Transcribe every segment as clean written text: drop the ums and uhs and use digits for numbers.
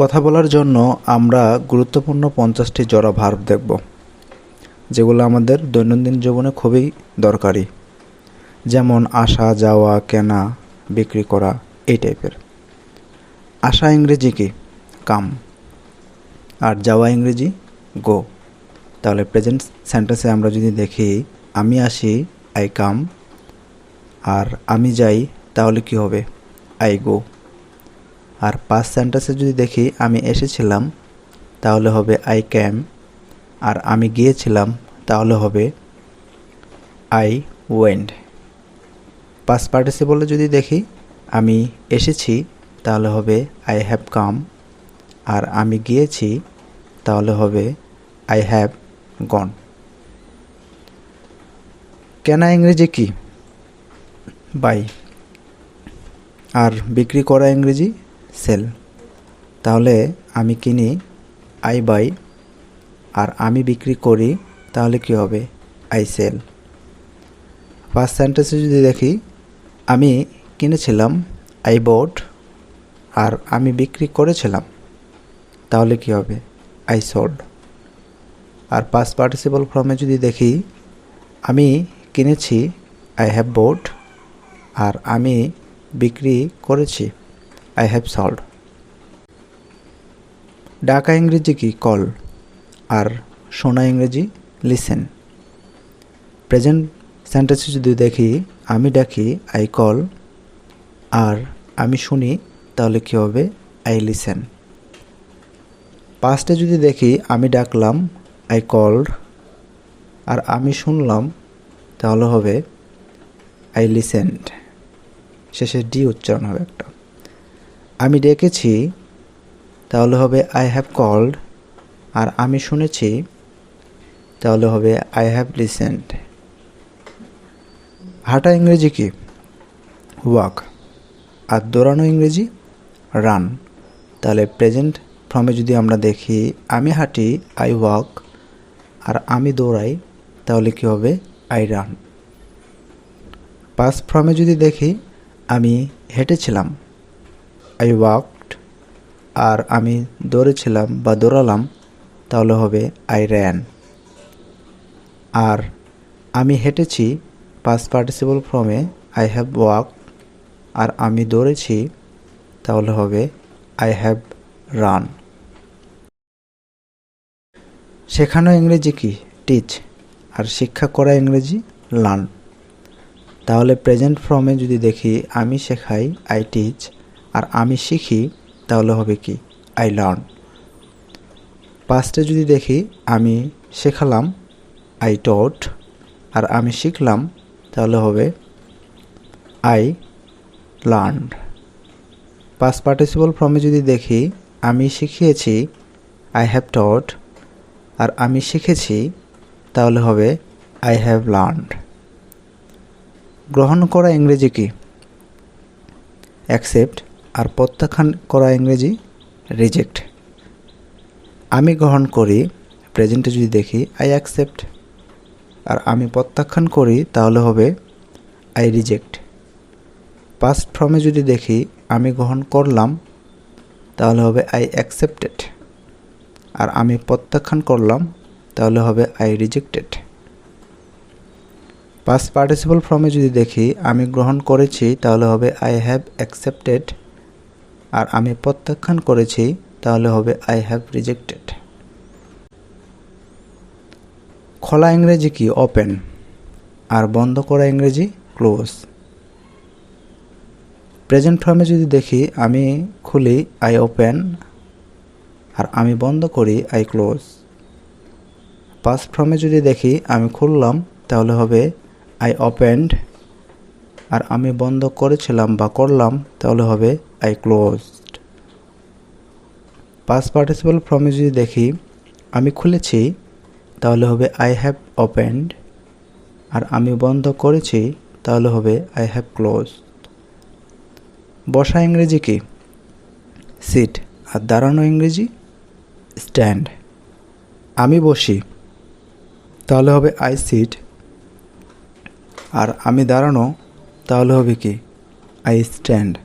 কথা বলার জন্য আমরা গুরুত্বপূর্ণ 50টি জড় ভার্ব দেখব, যেগুলো আমাদের দৈনন্দিন জীবনে খুবই দরকারি। যেমন আসা, যাওয়া, কেনা, বিক্রি করা, এই টাইপের। আসা ইংরেজি কি? কাম। আর যাওয়া ইংরেজি গো। তাহলে প্রেজেন্ট সেন্টেন্সে আমরা যদি দেখি আমি আসি, আই কাম। আর আমি যাই, তাহলে কি হবে? I go. আর পাস্ট সেন্টেন্সে যদি দেখি আমি এসেছিলাম, তাহলে হবে আই ক্যাম। আর আমি গিয়েছিলাম, তাহলে হবে আই ওয়েন্ট। পাস্ট পার্টিসিপলে যদি দেখি আমি এসেছি, তাহলে হবে আই হ্যাভ কাম। আর আমি গিয়েছি, তাহলে হবে আই হ্যাভ গন। কেনা ইংরেজি কি? বাই। আর বিক্রি করা ইংরেজি সেল। তাহলে আমি কিনি, আই বাই। আর আমি বিক্রি করি, তাহলে কি হবে? I sell. ফার্স্ট সেন্টেন্সে যদি দেখি আমি কিনেছিলাম, আই বট। আর আমি বিক্রি করেছিলাম, তাহলে কি হবে? I sold. আর পাস্ট পার্টিসিপল ফর্মে যদি দেখি আমি কিনেছি, আই হ্যাভ বট। আর আমি বিক্রি করেছি, আই হ্যাভ সোল্ড। ডাকা ইংরেজি কি? কল। আর শোনা ইংরেজি লিসেন। প্রেজেন্ট সেন্টেন্সে যদি দেখি আমি ডাকি, আই কল। আর আমি শুনি, তাহলে কি হবে? I listen. পাস্টে যদি দেখি আমি ডাকলাম, আই কল্ড। আর আমি শুনলাম, তাহলে হবে আই লিসেন্ড। শেষে ডি উচ্চারণ হবে একটা। আমি ডেকেছি, তাহলে হবে আই হ্যাভ কল্ড। আর আমি শুনেছি, তাহলে হবে আই হ্যাভ লিসেন্ড। হাঁটা ইংরেজি কি? ওয়াক। আর দৌড়ানো ইংরেজি রান। তাহলে প্রেজেন্ট ফর্মে যদি আমরা দেখি আমি হাঁটি, আই ওয়াক। আর আমি দৌড়াই, তাহলে কি হবে? I run. পাস্ট ফর্মে যদি দেখি আমি হেঁটেছিলাম, আই ওয়াকড। আর আমি দৌড়েছিলাম বা দৌড়ালাম, তাহলে হবে আই র্যান। আর আমি হেঁটেছি, পাস্ট পার্টিসিপল ফর্মে আই হ্যাভ ওয়াকড। আর আমি দৌড়েছি, তাহলে হবে আই হ্যাভ রান। শেখানো ইংরেজি কি? টিচ। আর শিক্ষা করা ইংরেজি লার্ন। তাহলে প্রেজেন্ট ফর্মে যদি দেখি আমি শেখাই, আই টিচ। আর আমি শিখি, তাহলে হবে কি? I learn. পাস্টে যদি দেখি আমি শেখালাম, আই টট। আর আমি শিখলাম, তাহলে হবে আই লার্নড। পাস্ট পার্টিসিপল ফর্মে যদি দেখি আমি শিখিয়েছি, আই হ্যাভ টট। আর আমি শিখেছি, তাহলে হবে আই হ্যাভ লার্নড। গ্রহণ করা ইংরেজি কি? অ্যাকসেপ্ট। আর প্রত্যাখ্যান করা ইংরেজি রিজেক্ট। আমি গ্রহণ করি, প্রেজেন্টে যদি দেখি আই অ্যাকসেপ্ট। আর আমি প্রত্যাখ্যান করি, তাহলে হবে আই রিজেক্ট। পাস্ট ফর্মে যদি দেখি আমি গ্রহণ করলাম, তাহলে হবে আই অ্যাকসেপ্টেড। আর আমি প্রত্যাখ্যান করলাম, তাহলে হবে আই রিজেক্টেড। পাস্ট পার্টিসিপল ফর্মে যদি দেখি আমি গ্রহণ করেছি, তাহলে হবে আই হ্যাভ অ্যাকসেপ্টেড। আর আমি প্রত্যাখ্যান করেছি, তাহলে হবে আই হ্যাভ রিজেক্টেড। খোলা ইংরেজি কি? ওপেন। আর বন্ধ করা ইংরেজি ক্লোজ। প্রেজেন্ট ফর্মে যদি দেখি আমি খুলি, আই ওপেন। আর আমি বন্ধ করি, আই ক্লোজ। পাস্ট ফর্মে যদি দেখি আমি খুললাম, তাহলে হবে আই ওপেন্ড। আর আমি বন্ধ করেছিলাম বা করলাম, তাহলে হবে আই ক্লোজড। পাস্ট পার্টিসিপল ফর্মে যদি দেখি আমি খুলেছি, তাহলে হবে আই হ্যাভ ওপেন্ড। আর আমি বন্ধ করেছি, তাহলে হবে আই হ্যাভ ক্লোজড। বসা ইংরেজি কি? সিট। আর দাঁড়ানো ইংরেজি স্ট্যান্ড। আমি বসি, তাহলে হবে আই সিট। আর আমি দাঁড়ানো, তাহলে হবে কি? I stand.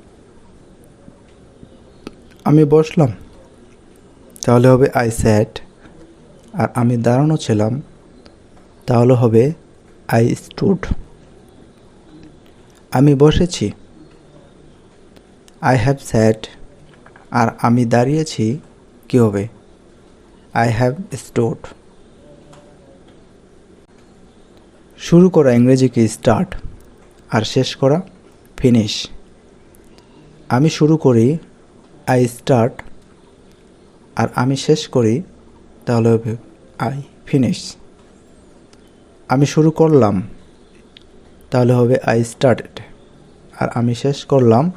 আমি বসলাম, তাহলে হবে আই স্যাট। আর আমি দাঁড়ানো ছিলাম, তাহলে হবে আই স্টুড। আমি বসেছি, আই হ্যাভ স্যাট। আর আমি দাঁড়িয়েছি, কী হবে? I have stood. শুরু করা ইংরেজিকে স্টার্ট, আর শেষ করা ফিনিশ। আমি শুরু করি, আই স্টার্ট। আর আমি শেষ করি, তাহলে হবে আই ফিনিশ। আমি শুরু করলাম, তাহলে হবে আই স্টার্টেড। আর আমি শেষ করলাম,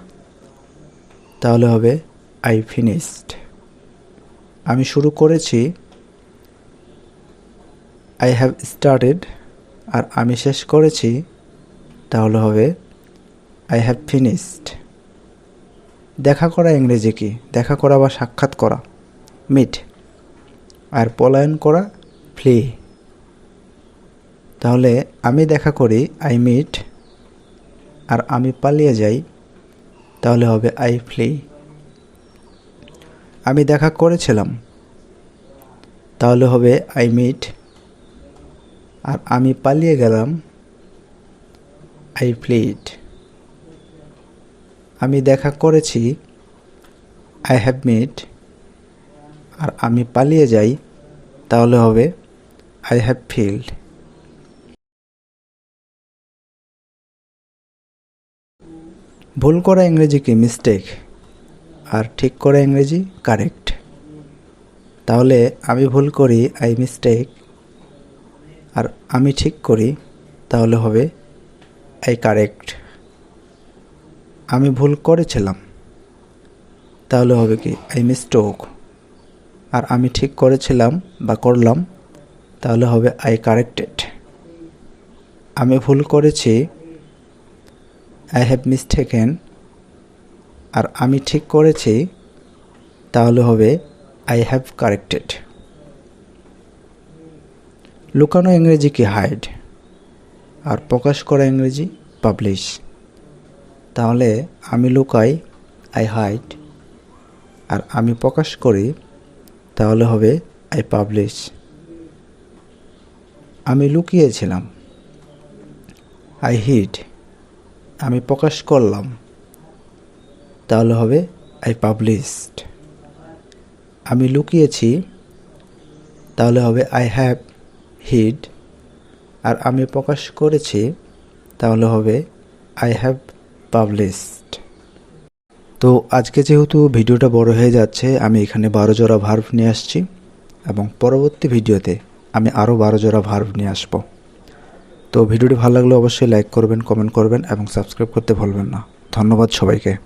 তাহলে হবে আই ফিনিশড। আমি শুরু করেছি, আই হ্যাভ স্টার্টেড। আর আমি শেষ করেছি, তাহলে হবে আই হ্যাভ ফিনিশড। দেখা করা ইংরেজি কি? দেখা করা বা সাক্ষাৎ করা মিট। আর পলায়ন করা ফ্লি। তাহলে আমি দেখা করি, আই মিট। আর আমি পালিয়ে যাই, তাহলে হবে আই ফ্লি। আমি দেখা করেছিলাম, তাহলে হবে আই মিট। আর আমি পালিয়ে গেলাম, আই ফ্লিড। আমি দেখা করেছি, আই হ্যাভ মিট। আর আমি পালিয়ে যাই, তাহলে হবে আই হ্যাভ ফিল্ড। ভুল করা ইংরেজি কি? মিস্টেক। আর ঠিক করা ইংরেজি কারেক্ট। তাহলে আমি ভুল করি, আই মিস্টেক। আর আমি ঠিক করি, তাহলে হবে আই কারেক্ট। আমি ভুল করেছিলাম, তাহলে হবে কি? আই মিস্টোক। আর আমি ঠিক করেছিলাম বা করলাম, তাহলে হবে আই কারেক্টেড। আমি ভুল করেছি, আই হ্যাভ মিস্টেকেন। আর আমি ঠিক করেছি, তাহলে হবে আই হ্যাভ কারেক্টেড। লুকানো ইংরেজি কি? হাইড। আর প্রকাশ করা ইংরেজি পাবলিশ। তাহলে আমি লুকাই, আই হাইড। আর আমি প্রকাশ করি, তাহলে হবে আই পাবলিশ। আমি লুকিয়েছিলাম, আই হিড। আমি প্রকাশ করলাম, তাহলে হবে আই পাবলিশড। আমি লুকিয়েছি, তাহলে হবে আই হ্যাভ হিড। আর আমি প্রকাশ করেছি, তাহলে হবে আই হ্যাভ পাবলিশড। তো আজকে যেহেতু ভিডিওটা বড় হয়ে যাচ্ছে, আমি এখানে 12 জোড়া ভার্ব নিয়ে আসছি এবং পরবর্তী ভিডিওতে আমি আরও 12 জোড়া ভার্ব নিয়ে আসব। তো ভিডিওটি ভালো লাগলে অবশ্যই লাইক করবেন, কমেন্ট করবেন এবং সাবস্ক্রাইব করতে ভুলবেন না। ধন্যবাদ সবাইকে।